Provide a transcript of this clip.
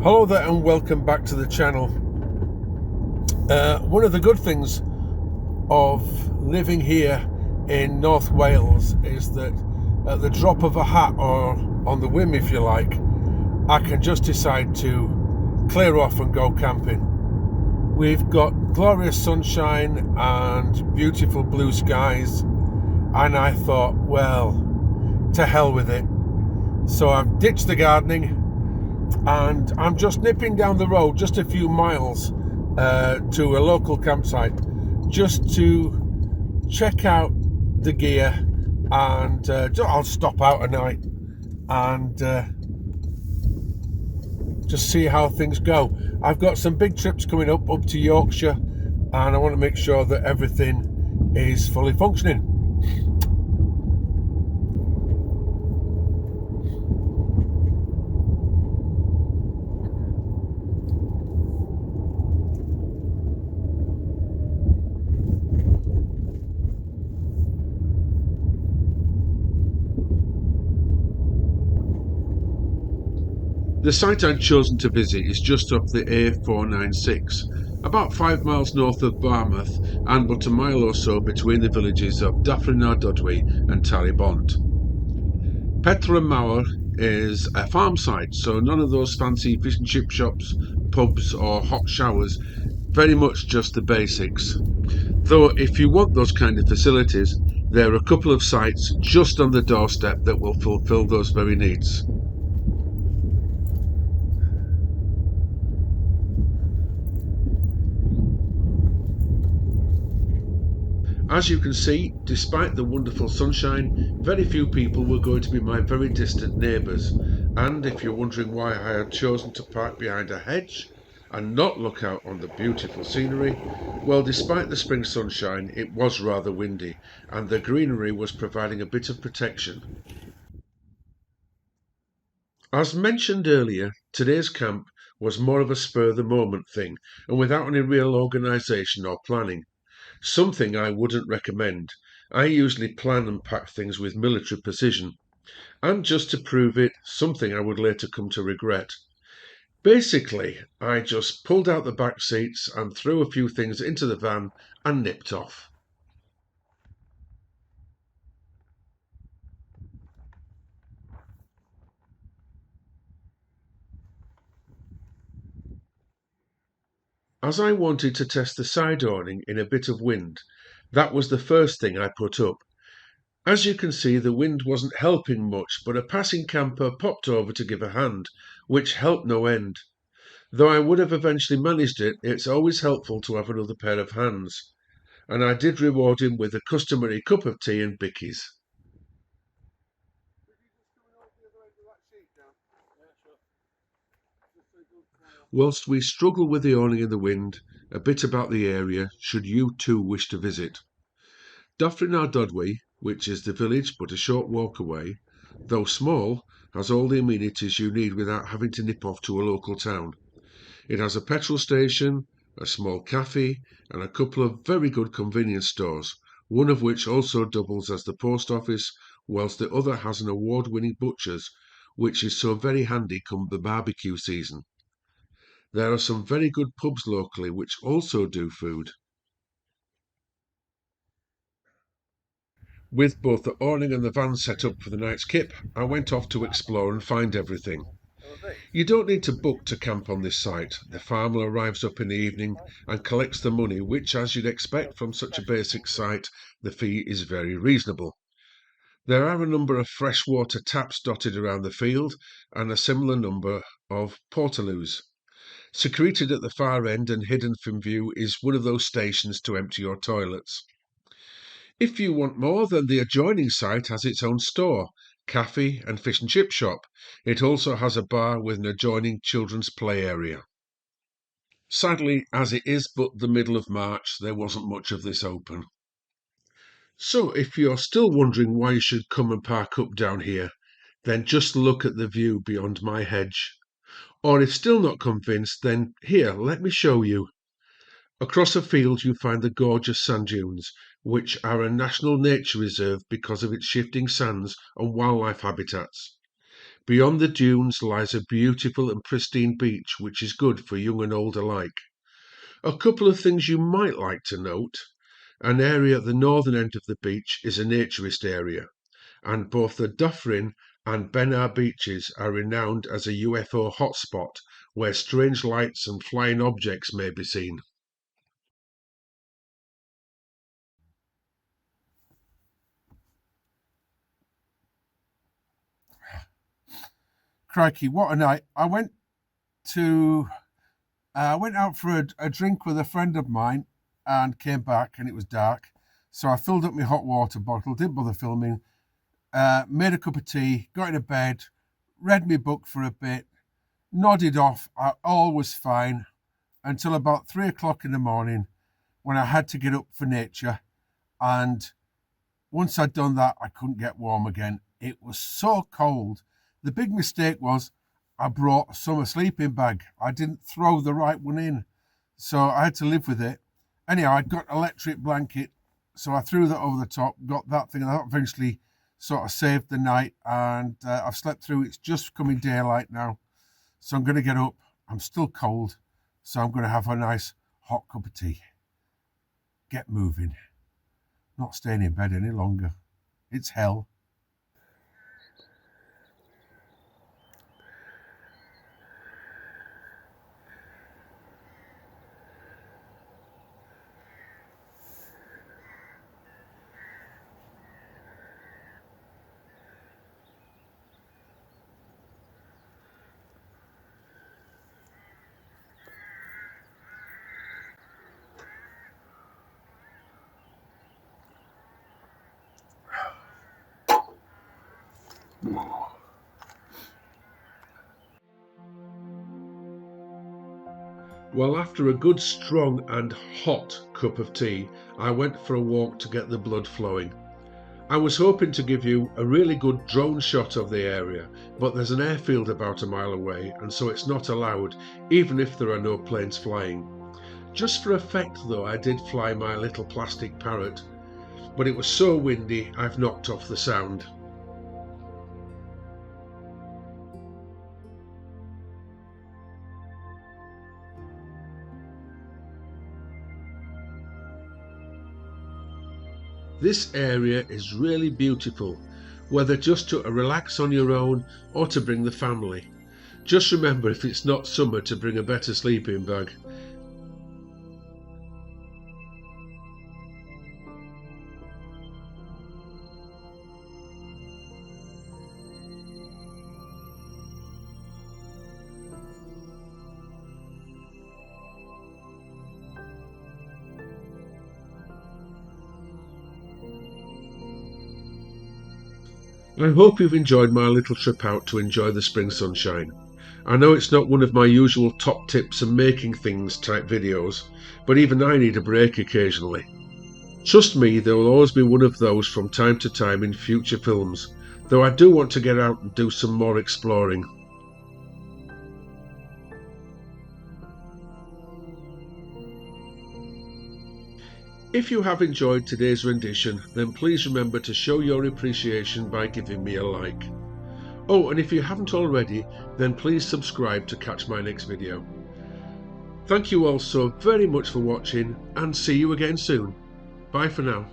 Hello there and welcome back to the channel. One of the good things of living here in North Wales is that at the drop of a hat, or on the whim if you like, I can just decide to clear off and go camping. We've got glorious sunshine and beautiful blue skies, and I thought, well, to hell with it. So I've ditched the gardening and I'm just nipping down the road just a few miles to a local campsite just to check out the gear, and I'll stop out a night and just see how things go. I've got some big trips coming up to Yorkshire, and I want to make sure that everything is fully functioning. The site I'd chosen to visit is just up the A496, about 5 miles north of Barmouth and but a mile or so between the villages of Dyffryn Ardudwy and Taribont. Petra Mawr is a farm site, so none of those fancy fish and chip shops, pubs or hot showers, very much just the basics. Though if you want those kind of facilities, there are a couple of sites just on the doorstep that will fulfil those very needs. As you can see, despite the wonderful sunshine, very few people were going to be my very distant neighbours, and if you're wondering why I had chosen to park behind a hedge and not look out on the beautiful scenery, well, despite the spring sunshine, it was rather windy, and the greenery was providing a bit of protection. As mentioned earlier, today's camp was more of a spur-of-the-moment thing, and without any real organisation or planning. Something I wouldn't recommend. I usually plan and pack things with military precision, and just to prove it, something I would later come to regret. Basically, I just pulled out the back seats and threw a few things into the van and nipped off. As I wanted to test the side awning in a bit of wind, that was the first thing I put up. As you can see, the wind wasn't helping much, but a passing camper popped over to give a hand, which helped no end. Though I would have eventually managed it, it's always helpful to have another pair of hands, and I did reward him with a customary cup of tea and bickies. Whilst we struggle with the awning in the wind, a bit about the area, should you too wish to visit. Dyffryn Ardudwy, which is the village but a short walk away, though small, has all the amenities you need without having to nip off to a local town. It has a petrol station, a small cafe, and a couple of very good convenience stores, one of which also doubles as the post office, whilst the other has an award-winning butcher's, which is so very handy come the barbecue season. There are some very good pubs locally which also do food. With both the awning and the van set up for the night's kip, I went off to explore and find everything. You don't need to book to camp on this site. The farmer arrives up in the evening and collects the money, which, as you'd expect from such a basic site, the fee is very reasonable. There are a number of freshwater taps dotted around the field and a similar number of portaloos. Secreted at the far end and hidden from view is one of those stations to empty your toilets. If you want more, then the adjoining site has its own store, cafe and fish and chip shop. It also has a bar with an adjoining children's play area. Sadly, as it is but the middle of March, there wasn't much of this open. So if you're still wondering why you should come and park up down here, then just look at the view beyond my hedge. Or if still not convinced, then here, let me show you. Across a field you find the gorgeous sand dunes, which are a national nature reserve because of its shifting sands and wildlife habitats. Beyond the dunes lies a beautiful and pristine beach which is good for young and old alike. A couple of things you might like to note. An area at the northern end of the beach is a naturist area, and both the Dyffryn and Benar beaches are renowned as a UFO hotspot where strange lights and flying objects may be seen. Crikey, what a night. To I went out for a drink with a friend of mine and came back and it was dark. So I filled up my hot water bottle, didn't bother filming, made a cup of tea, got into bed, read my book for a bit, nodded off. All was fine until about 3 o'clock in the morning when I had to get up for nature. And once I'd done that, I couldn't get warm again. It was so cold. The big mistake was I brought a summer sleeping bag. I didn't throw the right one in, so I had to live with it. Anyhow, I'd got an electric blanket, so I threw that over the top, got that thing, and that eventually sort of saved the night, and I've slept through. It's just coming daylight now, so I'm going to get up. I'm still cold, so I'm going to have a nice hot cup of tea. Get moving. Not staying in bed any longer. It's hell. Well, after a good, strong, and hot cup of tea, I went for a walk to get the blood flowing. I was hoping to give you a really good drone shot of the area, but there's an airfield about a mile away, and so it's not allowed, even if there are no planes flying. Just for effect, though, I did fly my little plastic parrot, but it was so windy I've knocked off the sound. This area is really beautiful, whether just to relax on your own or to bring the family. Just remember, if it's not summer, to bring a better sleeping bag. I hope you've enjoyed my little trip out to enjoy the spring sunshine. I know it's not one of my usual top tips and making things type videos, but even I need a break occasionally. Trust me, there will always be one of those from time to time in future films, though I do want to get out and do some more exploring. If you have enjoyed today's rendition, then please remember to show your appreciation by giving me a like. Oh, and if you haven't already, then please subscribe to catch my next video. Thank you all so very much for watching, and see you again soon. Bye for now.